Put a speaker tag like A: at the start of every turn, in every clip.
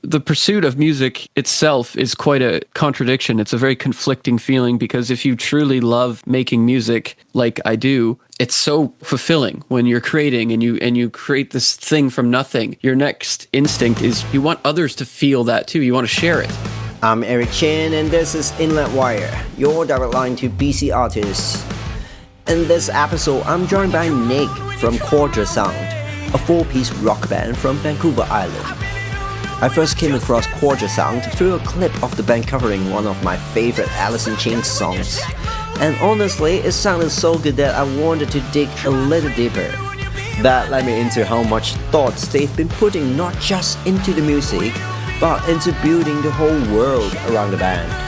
A: the pursuit of music itself is quite a contradiction. It's a very conflicting feeling because if you truly love making music like I do, it's so fulfilling when you're creating and you create this thing from nothing. Your next instinct is you want others to feel that too. You want to share it.
B: I'm Eric Chin and this is Inlet Wire, your direct line to BC artists. In this episode, I'm joined by Nick from Quadra Sound, a 4-piece rock band from Vancouver Island. I first came across Quadra Sound through a clip of the band covering one of my favorite Alice in Chains songs. And honestly, it sounded so good that I wanted to dig a little deeper. That led me into how much thoughts they've been putting not just into the music, but into building the whole world around the band.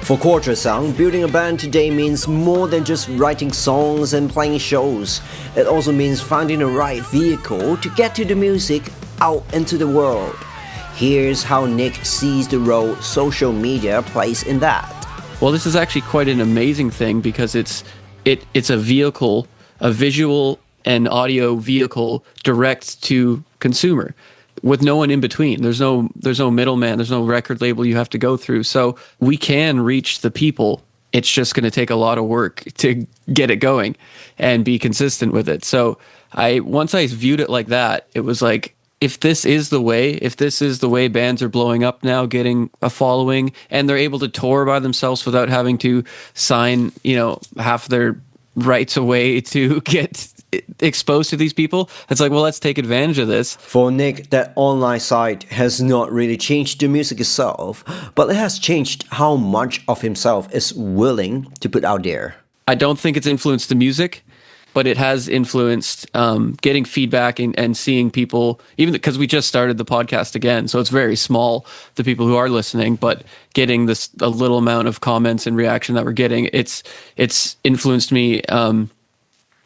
B: For Quadra Sound, building a band today means more than just writing songs and playing shows. It also means finding the right vehicle to get to the music out into the world. Here's how Nick sees the role social media plays in that.
A: Well, this is actually quite an amazing thing because it's a vehicle, a visual and audio vehicle direct to consumer, with no one in between. There's no middleman. There's no record label you have to go through. So we can reach the people. It's just going to take a lot of work to get it going and be consistent with it. So once I viewed it like that, it was like, if this is the way bands are blowing up now, getting a following, and they're able to tour by themselves without having to sign, half their rights away to get exposed to these people, it's like, well, let's take advantage of this.
B: For Nick, that online site has not really changed the music itself, but it has changed how much of himself is willing to put out there.
A: I don't think it's influenced the music, but it has influenced getting feedback and seeing people, even because we just started the podcast again, so it's very small, the people who are listening, but getting a little amount of comments and reaction that we're getting, it's influenced me.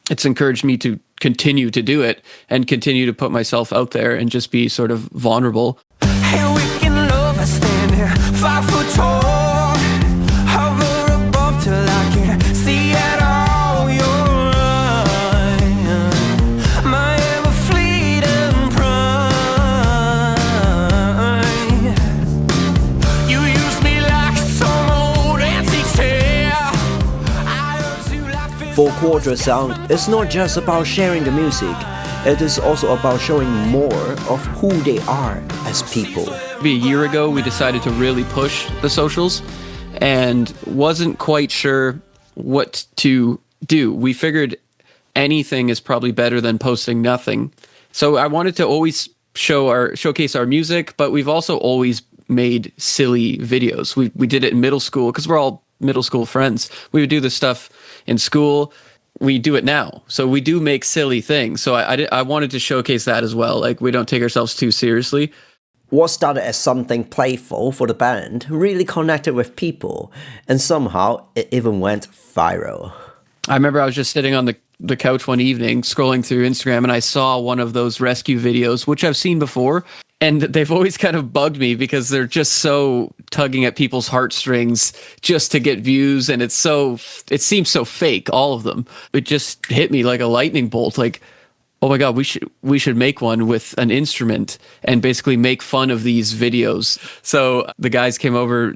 A: It's encouraged me to continue to do it and continue to put myself out there and just be sort of vulnerable.
C: Hey, we can love, I stand here 5 foot tall, hover above till I can see at all your line. My ever fleeting pride. You use me like some old antique chair.
B: For Quadra Sound, it's not just about sharing the music, it is also about showing more of who they are as people.
A: Maybe a year ago, we decided to really push the socials and wasn't quite sure what to do. We figured anything is probably better than posting nothing. So I wanted to always showcase our music, but we've also always made silly videos. We did it in middle school because we're all middle school friends. We would do this stuff in school. We do it now. So we do make silly things. So I wanted to showcase that as well. Like, we don't take ourselves too seriously.
B: What started as something playful for the band really connected with people, and somehow it even went viral.
A: I remember I was just sitting on the couch one evening scrolling through Instagram, and I saw one of those rescue videos, which I've seen before. And they've always kind of bugged me because they're just so tugging at people's heartstrings just to get views. And it seems so fake, all of them. It just hit me like a lightning bolt. Like, oh my God, we should make one with an instrument and basically make fun of these videos. So the guys came over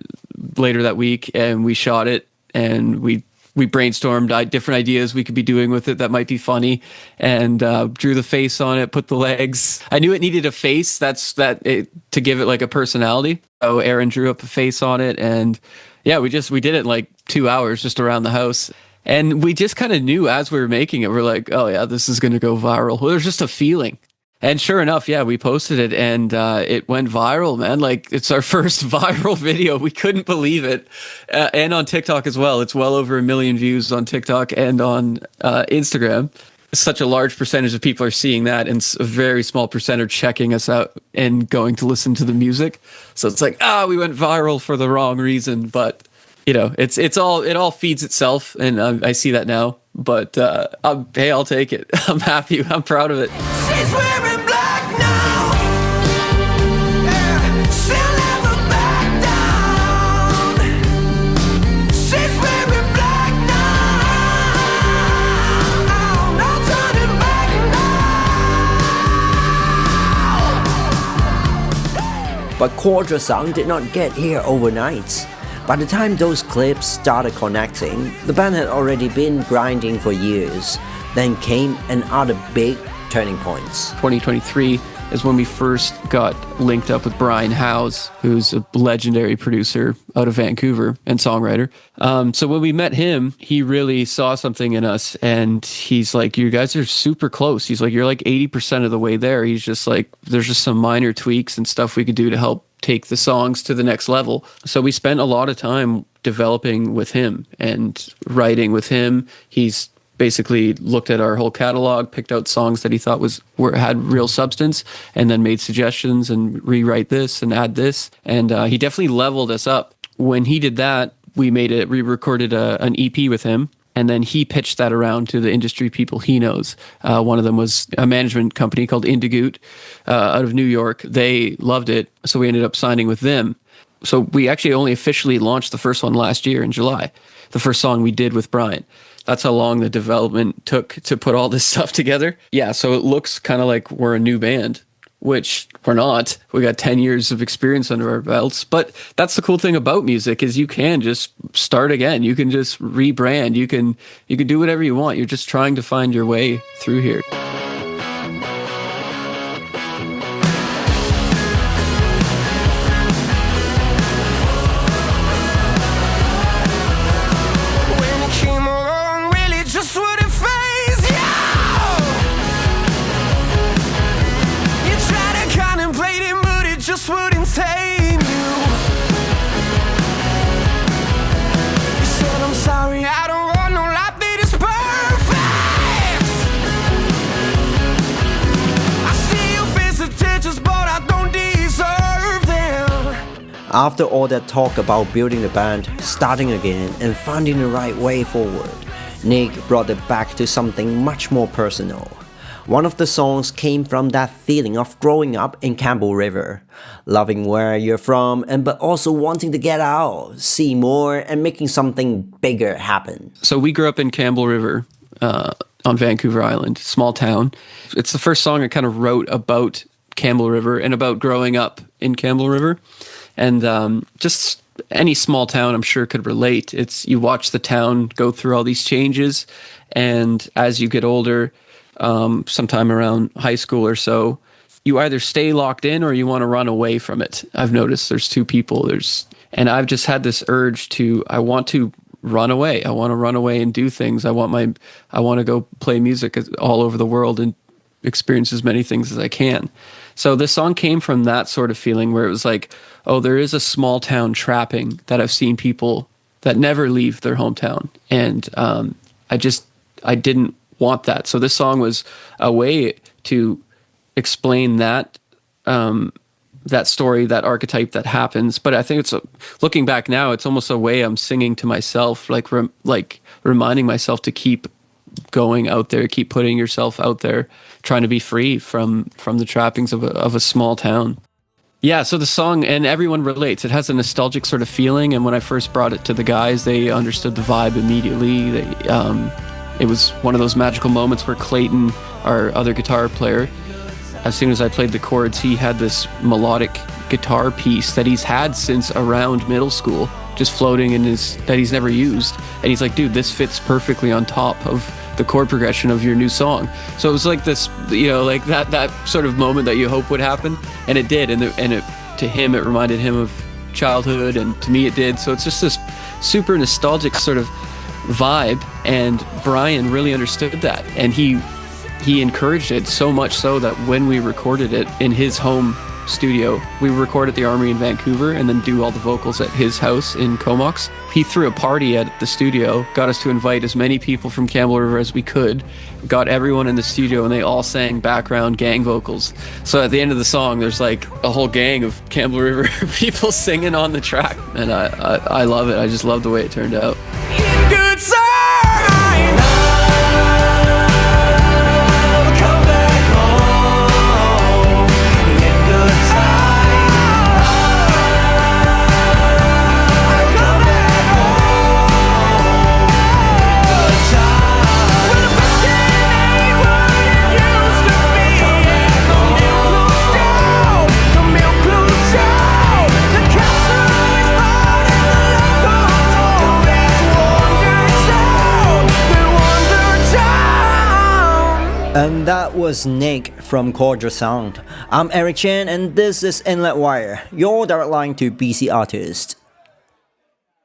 A: later that week and we shot it, and we brainstormed different ideas we could be doing with it that might be funny, and drew the face on it, put the legs. I knew it needed a face to give it like a personality. So Aaron drew up a face on it, and yeah, we did it in like 2 hours just around the house. And we just kind of knew as we were making it, we're like, oh yeah, this is going to go viral. Well, there's just a feeling. And sure enough, yeah, we posted it, and it went viral, man. Like, it's our first viral video. We couldn't believe it. And on TikTok as well. It's well over 1 million views on TikTok and on Instagram. such a large percentage of people are seeing that, and a very small percent are checking us out and going to listen to the music. So it's like, we went viral for the wrong reason, but you know, it all feeds itself, and I see that now. But hey, I'll take it. I'm happy. I'm proud of it.
C: She's wearing black now. Yeah, she'll never back down. She's wearing black now. No turning back now.
B: But Quadra Sound did not get here overnight. By the time those clips started connecting, the band had already been grinding for years. Then came another big turning point.
A: 2023 is when we first got linked up with Brian Howes, who's a legendary producer out of Vancouver and songwriter. So when we met him, he really saw something in us, and he's like, you guys are super close. He's like, you're like 80% of the way there. He's just like, there's just some minor tweaks and stuff we could do to help take the songs to the next level. So we spent a lot of time developing with him and writing with him. He's basically looked at our whole catalog, picked out songs that he thought had real substance, and then made suggestions and rewrite this and add this. And he definitely leveled us up. When he did that, we recorded an EP with him. And then he pitched that around to the industry people he knows. One of them was a management company called Indigoot out of New York. They loved it, so we ended up signing with them. So we actually only officially launched the first one last year in July, the first song we did with Brian. That's how long the development took to put all this stuff together. Yeah, so it looks kind of like we're a new band, which we're not. We got 10 years of experience under our belts. But that's the cool thing about music, is you can just start again. You can just rebrand. You can do whatever you want. You're just trying to find your way through here.
C: When you came along, really just wouldn't faze you. You tried to contemplate it, but it just wouldn't tame you. You said, I'm sorry, I don't want no life that is perfect. I see you face attentions, but I don't deserve them.
B: After all that talk about building the band, starting again, and finding the right way forward, Nick brought it back to something much more personal. One of the songs came from that feeling of growing up in Campbell River, loving where you're from, but also wanting to get out, see more, and making something bigger happen.
A: So we grew up in Campbell River on Vancouver Island, small town. It's the first song I kind of wrote about Campbell River and about growing up in Campbell River. And just any small town, I'm sure, could relate. It's, you watch the town go through all these changes, and as you get older, sometime around high school or so, you either stay locked in or you want to run away from it. I've noticed there's two people. And I've just had this urge I want to run away. I want to run away and do things. I want to go play music all over the world and experience as many things as I can. So this song came from that sort of feeling where it was like, oh, there is a small town trapping that I've seen people that never leave their hometown. And I didn't want that. So this song was a way to explain that that story, that archetype that happens. But I think looking back now, it's almost a way I'm singing to myself, like reminding myself to keep going out there, keep putting yourself out there, trying to be free from the trappings of a small town. Yeah, so the song, and everyone relates. It has a nostalgic sort of feeling, and when I first brought it to the guys, they understood the vibe immediately. It was one of those magical moments where Clayton, our other guitar player, as soon as I played the chords, he had this melodic guitar piece that he's had since around middle school, just floating in that he's never used. And he's like, dude, this fits perfectly on top of the chord progression of your new song. So it was like this, like that sort of moment that you hope would happen. And it did. And to him, it reminded him of childhood, and to me it did. So it's just this super nostalgic sort of vibe. And Brian really understood that. And he encouraged it so much so that when we recorded it in his home studio. We would record at the Armory in Vancouver and then do all the vocals at his house in Comox. He threw a party at the studio, got us to invite as many people from Campbell River as we could, got everyone in the studio, and they all sang background gang vocals. So at the end of the song, there's like a whole gang of Campbell River people singing on the track. And I love it. I just love the way it turned out.
C: Good sign.
B: And that was Nick from Quadra Sound. I'm Eric Chen, and this is Inlet Wire, your direct line to BC artists.